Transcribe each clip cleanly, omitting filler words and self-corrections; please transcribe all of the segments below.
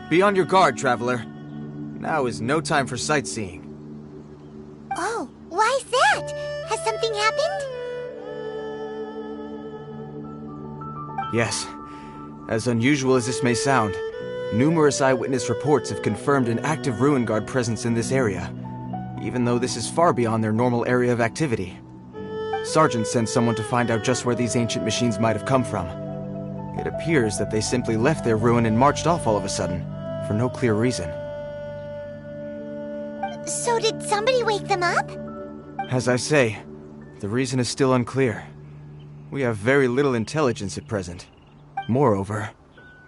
Be on your guard, traveler. Now is no time for sightseeing. Oh, why's that? Has something happened? Yes. As unusual as this may sound, numerous eyewitness reports have confirmed an active Ruin Guard presence in this area, even though this is far beyond their normal area of activity. Sergeant sent someone to find out just where these ancient machines might have come from. It appears that they simply left their ruin and marched off all of a sudden, for no clear reason. So did somebody wake them up? As I say, the reason is still unclear. We have very little intelligence at present. Moreover,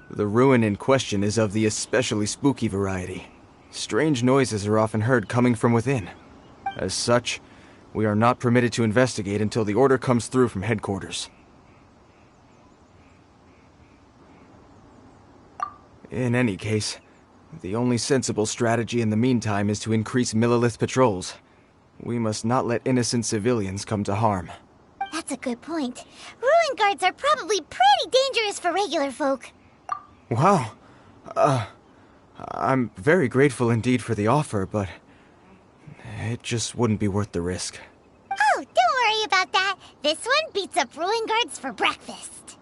the ruin in question is of the especially spooky variety. Strange noises are often heard coming from within. As such, we are not permitted to investigate until the order comes through from headquarters. In any case, the only sensible strategy in the meantime is to increase Millilith patrols. We must not let innocent civilians come to harm. That's a good point. Ruin guards are probably pretty dangerous for regular folk. Wow. I'm very grateful indeed for the offer, but it just wouldn't be worth the risk. Oh, don't worry about that. This one beats up ruin guards for breakfast.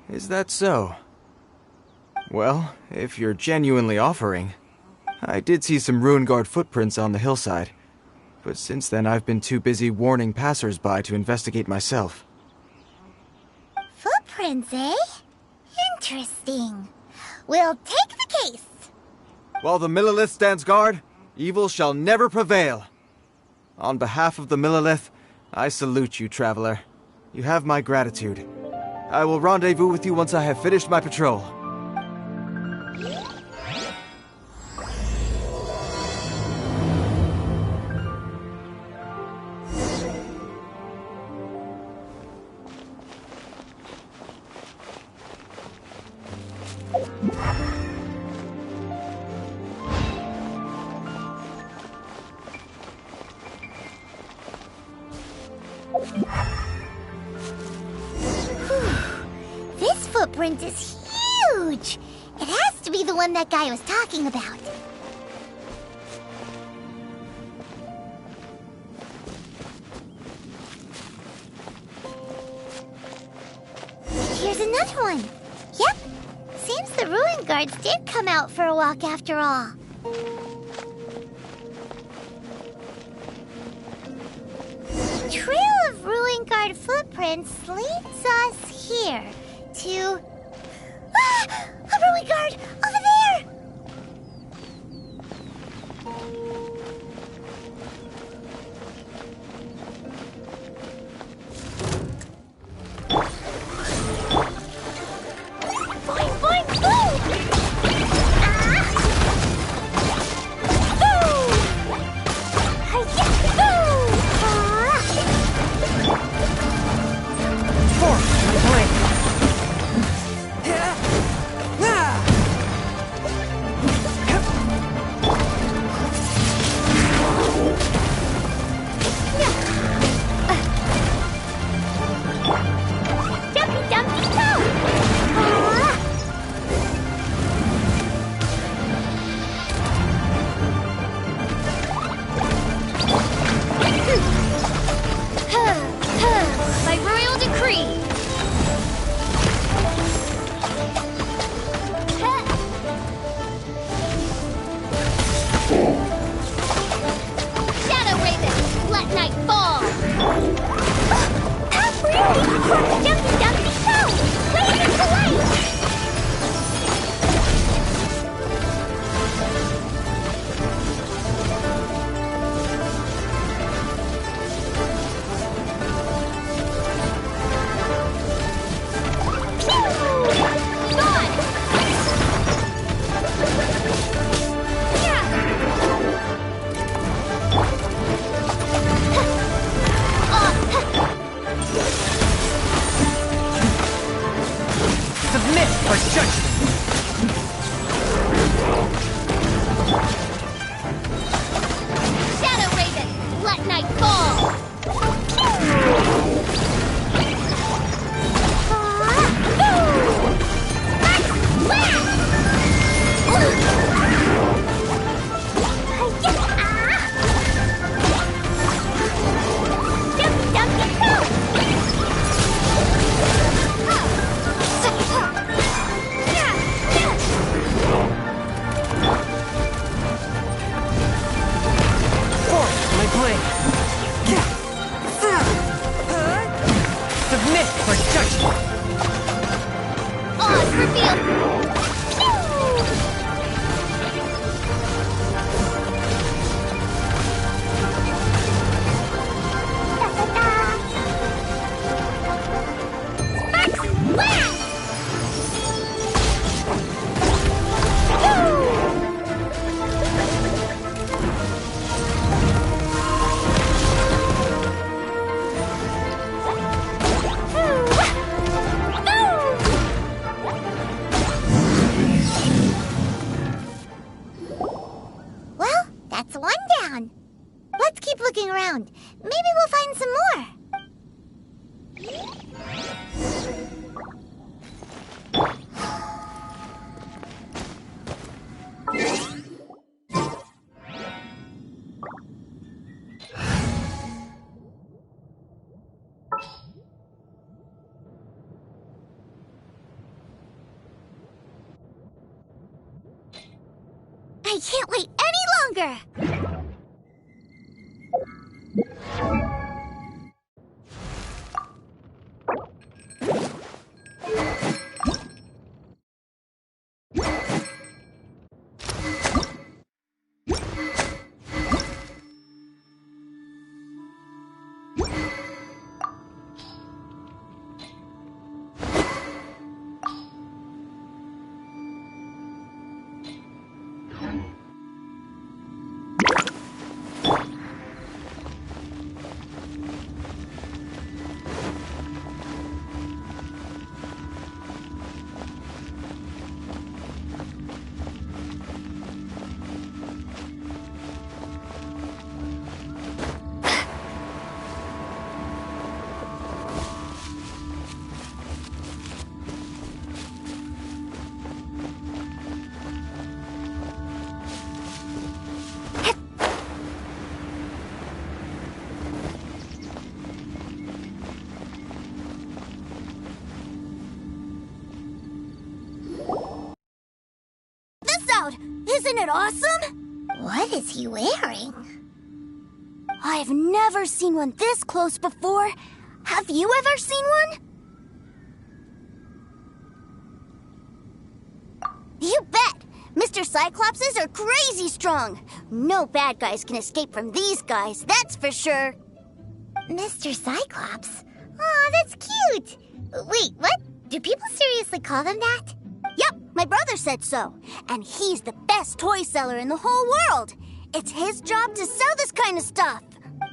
Is that so? Well, if you're genuinely offering, I did see some Ruin Guard footprints on the hillside, but since then I've been too busy warning passers-by to investigate myself. Footprints, eh? Interesting. We'll take the case. While the Millilith stands guard, evil shall never prevail. On behalf of the Millilith, I salute you, traveler. You have my gratitude. I will rendezvous with you once I have finished my patrol. This footprint is huge! It has to be the one that guy was talking about. Here's another one. Yep. Seems the ruin guards did come out for a walk after all. Trail of ruin guard footprints leads us here to... Ah! A ruin guard! Over there! Boing, boing, boom! Ah! Boom! Hi-ya! Boom! Ah! Dumpy, dumpy, go! Ah! By royal decree. Shadow Raven, let night fall. How rude! Dumpy, dumpy, go! Laser to light! Submit for judgment! Shadow Raven, let night fall. Ah! judgment! Oz revealed! Well, that's one down. Let's keep looking around. Maybe we'll find some more. I can't wait any longer! Isn't it awesome? What is he wearing? I've never seen one this close before. Have you ever seen one? You bet! Mr. Cyclopses are crazy strong. No bad guys can escape from these guys, that's for sure. Mr. Cyclops? Aw, that's cute! Wait, what? Do people seriously call them that? Yep, my brother said so. And he's the best toy seller in the whole world. It's his job to sell this kind of stuff.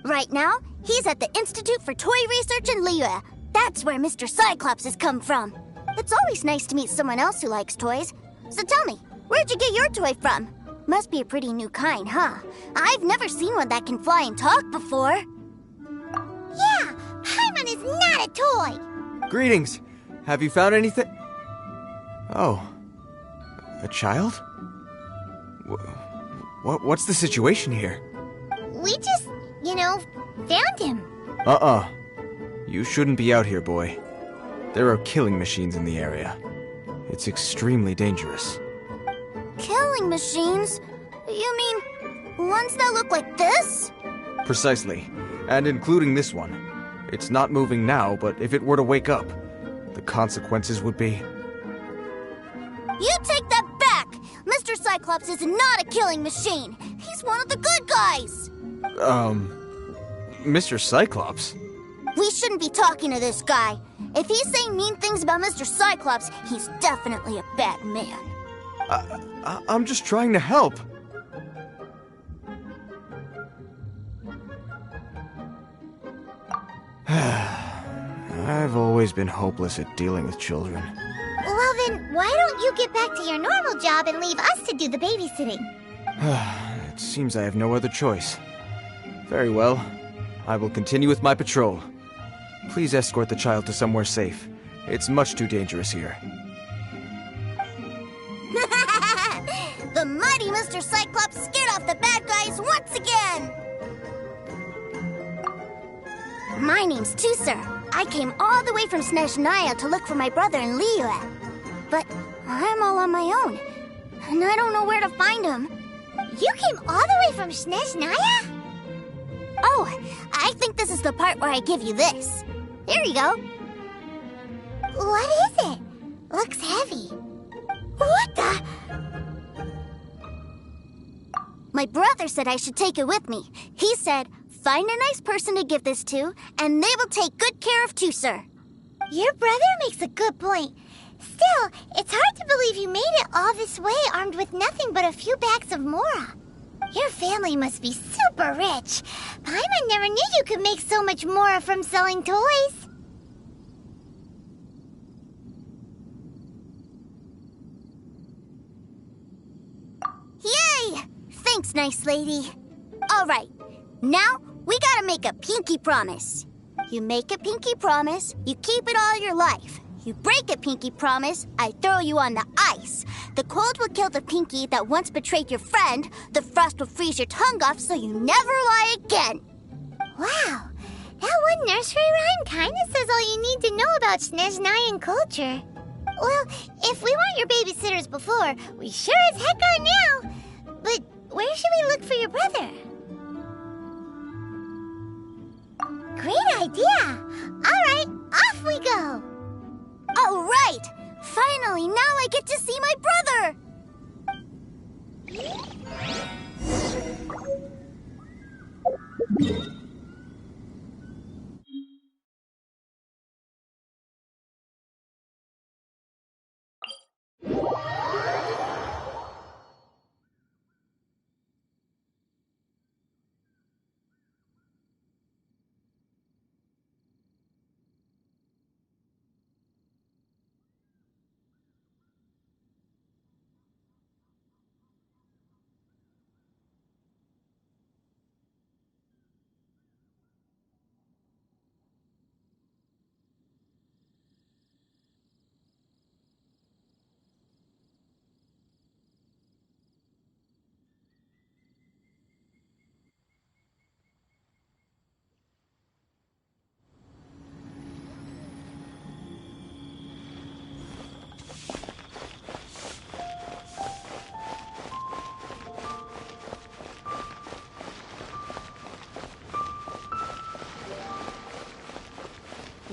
Right now, he's at the Institute for Toy Research in Liyue. That's where Mr. Cyclops has come from. It's always nice to meet someone else who likes toys. So tell me, where'd you get your toy from? Must be a pretty new kind, huh? I've never seen one that can fly and talk before. Yeah, Paimon is not a toy! Greetings! Have you found anything? Oh. A child? What's the situation here? We just, found him. You shouldn't be out here, boy. There are killing machines in the area. It's extremely dangerous. Killing machines? You mean ones that look like this? Precisely. And including this one. It's not moving now, but if it were to wake up, the consequences would be... You take that back! Mr. Cyclops is not a killing machine. He's one of the good guys. Mr. Cyclops? We shouldn't be talking to this guy. If he's saying mean things about Mr. Cyclops, he's definitely a bad man. I'm just trying to help. I've always been hopeless at dealing with children. Well then, why don't you get back to your normal job and leave us to do the babysitting? It seems I have no other choice. Very well. I will continue with my patrol. Please escort the child to somewhere safe. It's much too dangerous here. The mighty Mr. Cyclops scared off the bad guys once again! My name's Tusser. I came all the way from Snezhnaya to look for my brother in Liyue. But I'm all on my own, and I don't know where to find him. You came all the way from Snezhnaya? Oh, I think this is the part where I give you this. Here you go. What is it? Looks heavy. What the? My brother said I should take it with me. He said, find a nice person to give this to, and they will take good care of Tooser. Your brother makes a good point. Still, it's hard to believe you made it all this way armed with nothing but a few bags of Mora. Your family must be super rich. Paimon never knew you could make so much Mora from selling toys. Yay! Thanks, nice lady. All right, now we gotta make a pinky promise. You make a pinky promise, you keep it all your life. You break a pinky promise, I throw you on the ice. The cold will kill the pinky that once betrayed your friend. The frost will freeze your tongue off so you never lie again. Wow, that one nursery rhyme kinda says all you need to know about Snezhnayan culture. Well, if we weren't your babysitters before, we sure as heck are now. But where should we look for your brother? Great idea! Alright, off we go! All right! Finally, now I get to see my brother!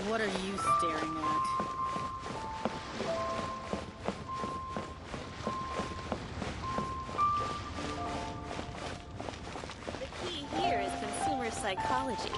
What are you staring at? The key here is consumer psychology.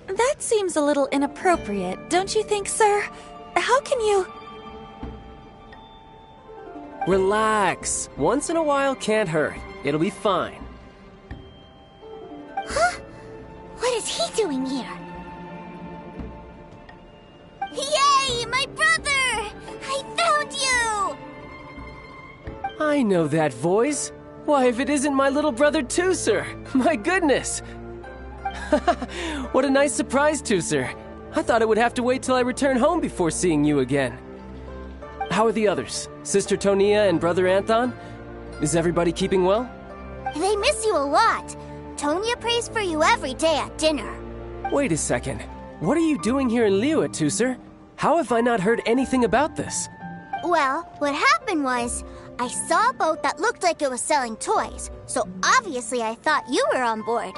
That seems a little inappropriate, don't you think, sir? How can you... Relax. Once in a while can't hurt. It'll be fine. Huh? What is he doing here? Yay, my brother! I found you! I know that voice. Why, if it isn't my little brother Tooser! My goodness! What a nice surprise, Tooser. I thought it would have to wait till I return home before seeing you again. How are the others? Sister Tonia and Brother Anthon? Is everybody keeping well? They miss you a lot. Tonia prays for you every day at dinner. Wait a second. What are you doing here in Liyue, Tooser? How have I not heard anything about this? Well, what happened was, I saw a boat that looked like it was selling toys, so obviously I thought you were on board.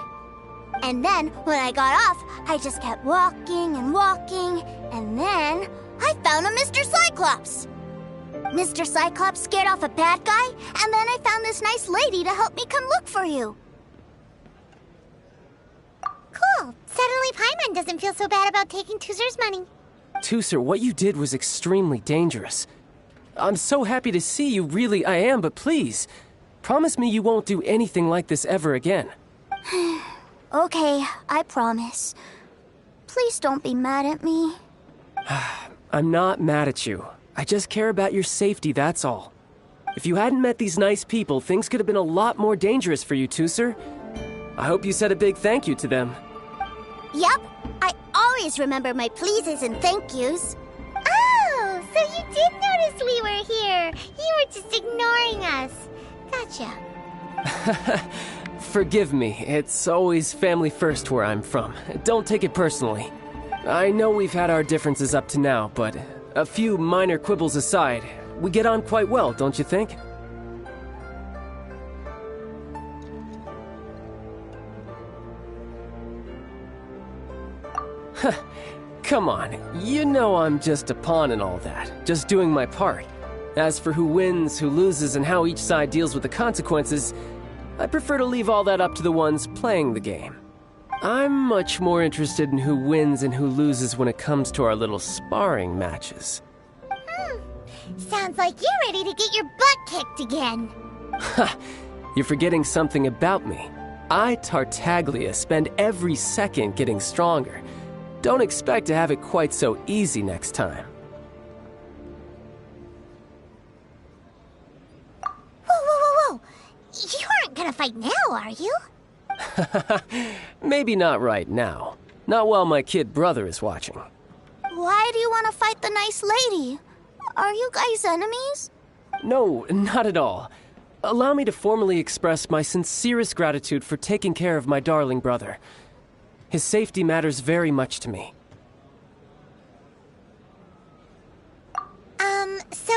And then, when I got off, I just kept walking and walking, and then I found a Mr. Cyclops. Mr. Cyclops scared off a bad guy, and then I found this nice lady to help me come look for you. Cool. Suddenly Paimon doesn't feel so bad about taking Tooser's money. Tusser, what you did was extremely dangerous. I'm so happy to see you, really I am, but please, promise me you won't do anything like this ever again. Okay, I promise. Please don't be mad at me. I'm not mad at you. I just care about your safety, that's all. If you hadn't met these nice people, things could have been a lot more dangerous for you, Tusser. I hope you said a big thank you to them. Yep, I always remember my pleases and thank yous. Oh, so you did notice we were here. You were just ignoring us. Gotcha. Forgive me, it's always family first where I'm from. Don't take it personally. I know we've had our differences up to now, but a few minor quibbles aside, we get on quite well, don't you think? Come on, you know I'm just a pawn and all that, just doing my part. As for who wins, who loses, and how each side deals with the consequences, I prefer to leave all that up to the ones playing the game. I'm much more interested in who wins and who loses when it comes to our little sparring matches. Sounds like you're ready to get your butt kicked again. Ha! You're forgetting something about me. I, Tartaglia, spend every second getting stronger. Don't expect to have it quite so easy next time. Whoa. You aren't gonna fight now, are you? Maybe not right now. Not while my kid brother is watching. Why do you want to fight the nice lady? Are you guys enemies? No, not at all. Allow me to formally express my sincerest gratitude for taking care of my darling brother. His safety matters very much to me. So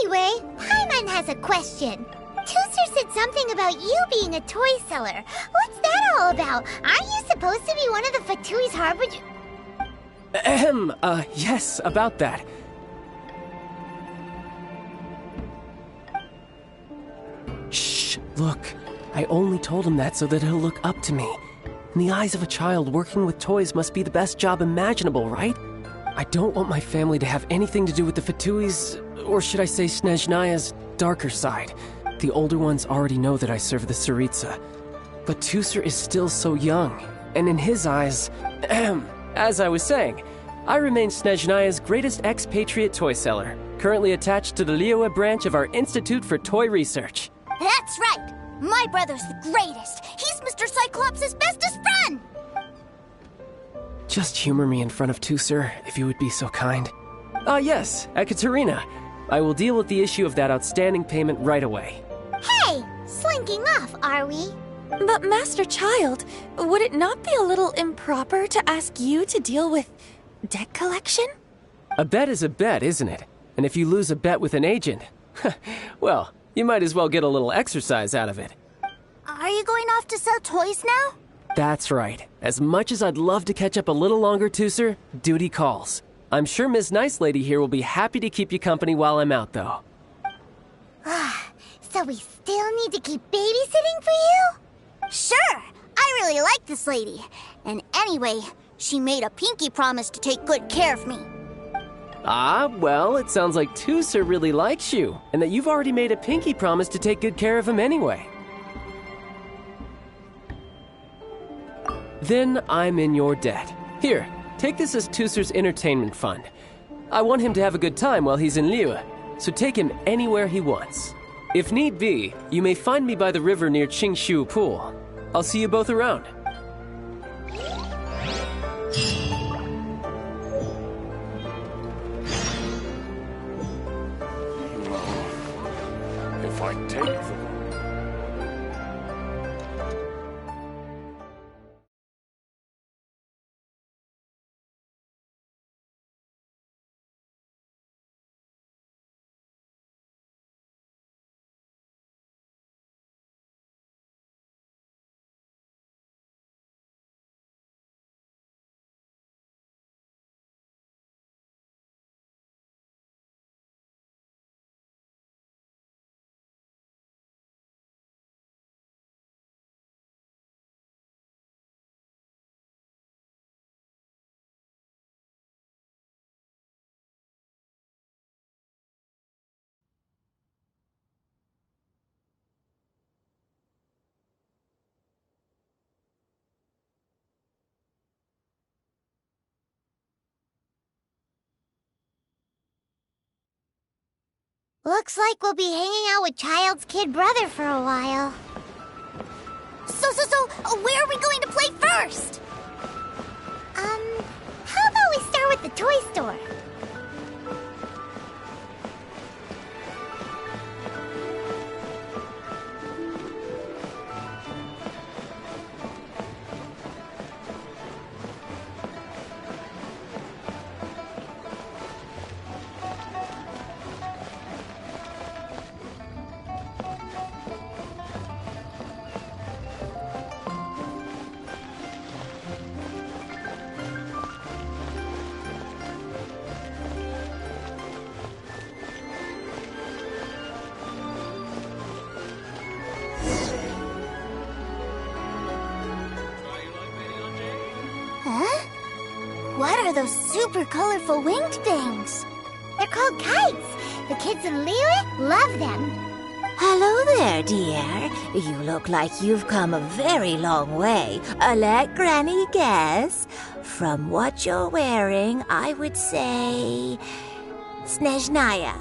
anyway, Paimon has a question. Tusser said something about you being a toy seller. What's that all about? Aren't you supposed to be one of the Fatui's harbinger? Yes, about that. Shh, look. I only told him that so that he'll look up to me. In the eyes of a child, working with toys must be the best job imaginable, right? I don't want my family to have anything to do with the Fatui's, or should I say Snezhnaya's, darker side. The older ones already know that I serve the Tsaritsa. But Tusser is still so young, and in his eyes, as I was saying, I remain Snezhnaya's greatest expatriate toy seller, currently attached to the Liyue branch of our Institute for Toy Research. That's right! My brother's the greatest! He's Mr. Cyclops' bestest friend! Just humor me in front of Tusser, if you would be so kind. Yes, Ekaterina. I will deal with the issue of that outstanding payment right away. Hey, slinking off, are we? But Master Child, would it not be a little improper to ask you to deal with debt collection? A bet is a bet, isn't it? And if you lose a bet with an agent, well, you might as well get a little exercise out of it. Are you going off to sell toys now? That's right. As much as I'd love to catch up a little longer, Tusser, duty calls. I'm sure Miss Nice Lady here will be happy to keep you company while I'm out, though. So we still need to keep babysitting for you? Sure! I really like this lady. And anyway, she made a pinky promise to take good care of me. Well, it sounds like Tusser really likes you, and that you've already made a pinky promise to take good care of him anyway. Then I'm in your debt. Here, take this as Tusser's entertainment fund. I want him to have a good time while he's in Liyue, so take him anywhere he wants. If need be, you may find me by the river near Qingshu Pool. I'll see you both around. If I take the Looks like we'll be hanging out with Child's kid brother for a while. So, where are we going to play first? How about we start with the toy store? What are those super colorful winged things? They're called kites. The kids in Liyue love them. Hello there, dear. You look like you've come a very long way. Let Granny guess. From what you're wearing, I would say... Snezhnaya.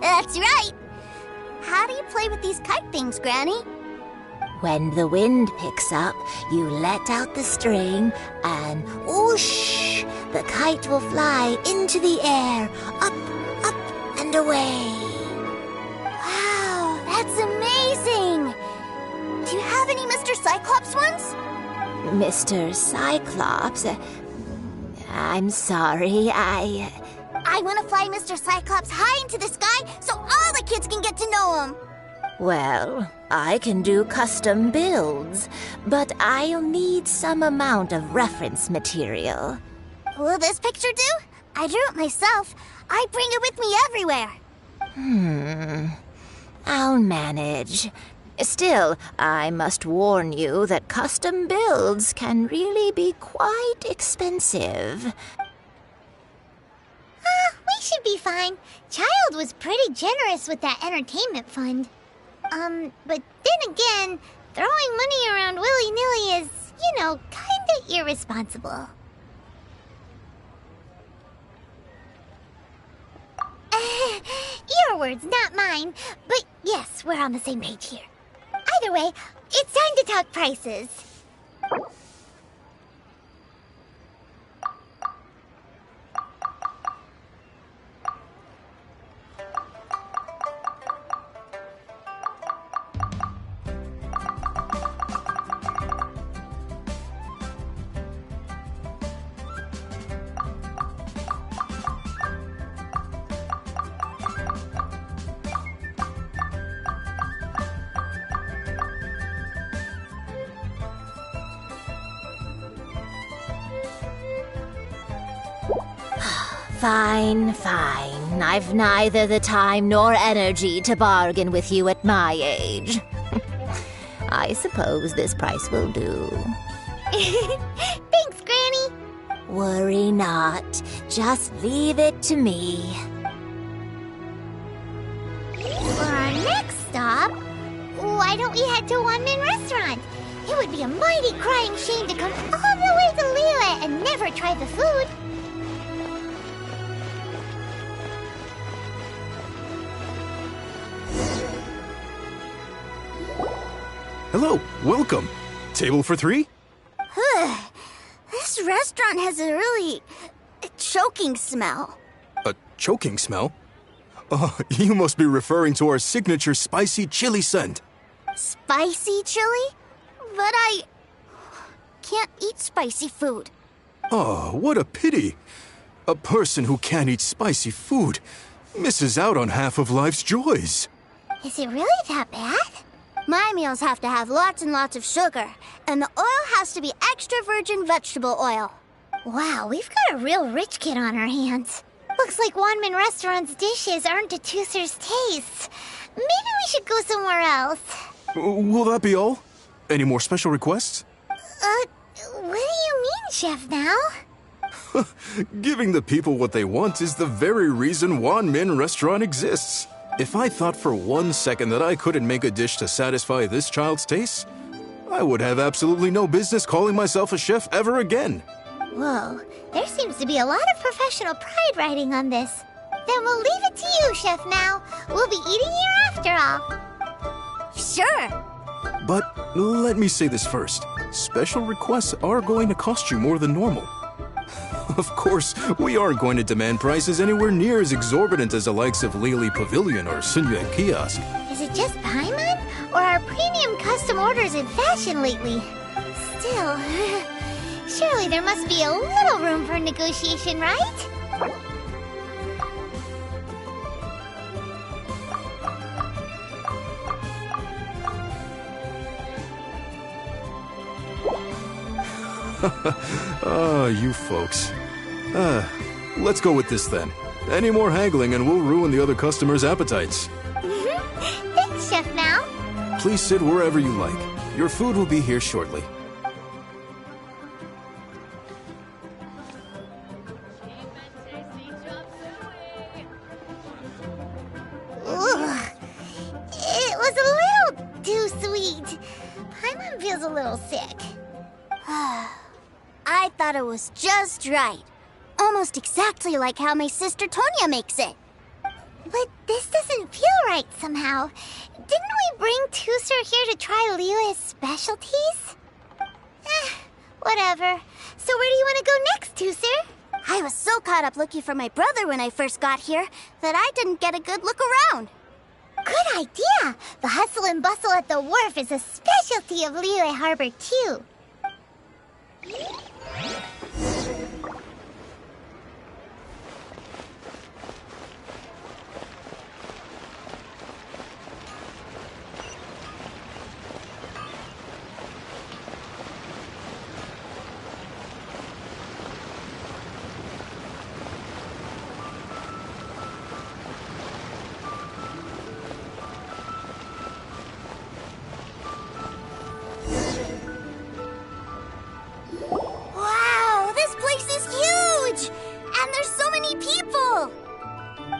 That's right. How do you play with these kite things, Granny? When the wind picks up, you let out the string and whoosh! The kite will fly into the air, up, and away. Wow, that's amazing! Do you have any Mr. Cyclops ones? Mr. Cyclops? I'm sorry, I want to fly Mr. Cyclops high into the sky so all the kids can get to know him. Well, I can do custom builds, but I'll need some amount of reference material. Will this picture do? I drew it myself. I bring it with me everywhere. I'll manage. Still, I must warn you that custom builds can really be quite expensive. We should be fine. Child was pretty generous with that entertainment fund. But then again, throwing money around willy-nilly is, kinda irresponsible. Your words, not mine. But yes, we're on the same page here. Either way, it's time to talk prices. Fine. I've neither the time nor energy to bargain with you at my age. I suppose this price will do. Thanks, Granny. Worry not. Just leave it to me. For our next stop, why don't we head to Wanmin Restaurant? It would be a mighty crying shame to come all the way to Liyue and never try the food. Hello, welcome. Table for 3? This restaurant has a really choking smell. A choking smell? You must be referring to our signature spicy chili scent. Spicy chili? But I can't eat spicy food. Oh, what a pity. A person who can't eat spicy food misses out on half of life's joys. Is it really that bad? My meals have to have lots and lots of sugar, and the oil has to be extra virgin vegetable oil. Wow, we've got a real rich kid on our hands. Looks like Wanmin Restaurant's dishes aren't to Tooser's taste. Maybe we should go somewhere else. Will that be all? Any more special requests? What do you mean, Chef now? Giving the people what they want is the very reason Wanmin Restaurant exists. If I thought for 1 second that I couldn't make a dish to satisfy this child's taste, I would have absolutely no business calling myself a chef ever again. Whoa, there seems to be a lot of professional pride riding on this. Then we'll leave it to you, Chef Mao. We'll be eating here after all. Sure. But let me say this first. Special requests are going to cost you more than normal. Of course, we aren't going to demand prices anywhere near as exorbitant as the likes of Lily Pavilion or Sunyuan Kiosk. Is it just Paimon? Or are premium custom orders in fashion lately? Still, surely there must be a little room for negotiation, right? You folks. Let's go with this then. Any more haggling and we'll ruin the other customers' appetites. Thanks, Chef Mao. Please sit wherever you like. Your food will be here shortly. Ugh. It was a little too sweet. Paimon feels a little sick. I thought it was just right. Almost exactly like how my sister Tonya makes it. But this doesn't feel right somehow. Didn't we bring Tusser here to try Liyue's specialties? Whatever. So where do you want to go next, Tusser? I was so caught up looking for my brother when I first got here that I didn't get a good look around. Good idea! The hustle and bustle at the wharf is a specialty of Liyue Harbor, too. Wow, this place is huge! And there's so many people!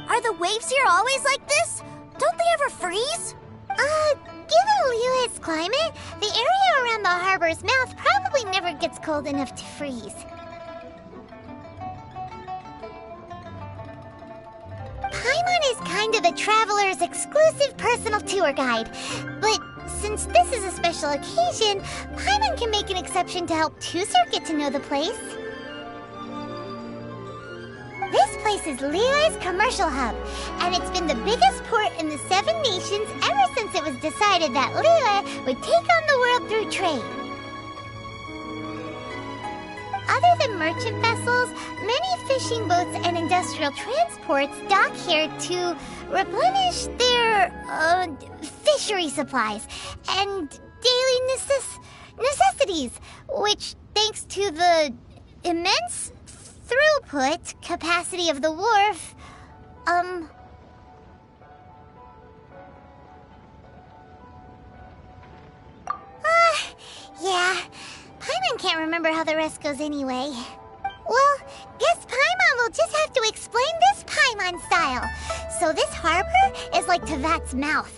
Are the waves here always like this? Don't they ever freeze? Given Liyue's climate, the area around the harbor's mouth probably never gets cold enough to freeze. Paimon is kind of the traveler's exclusive personal tour guide, but since this is a special occasion, Paimon can make an exception to help Tusser get to know the place. This place is Liyue's commercial hub, and it's been the biggest port in the Seven Nations ever since it was decided that Liyue would take on the world through trade. Other than merchant vessels, many fishing boats and industrial transports dock here to replenish their, fishery supplies and daily necessities, which, thanks to the immense throughput capacity of the wharf, yeah, Paimon can't remember how the rest goes anyway. Well, guess Paimon will just have to explain this Paimon style. So this harbor is like Tevat's mouth,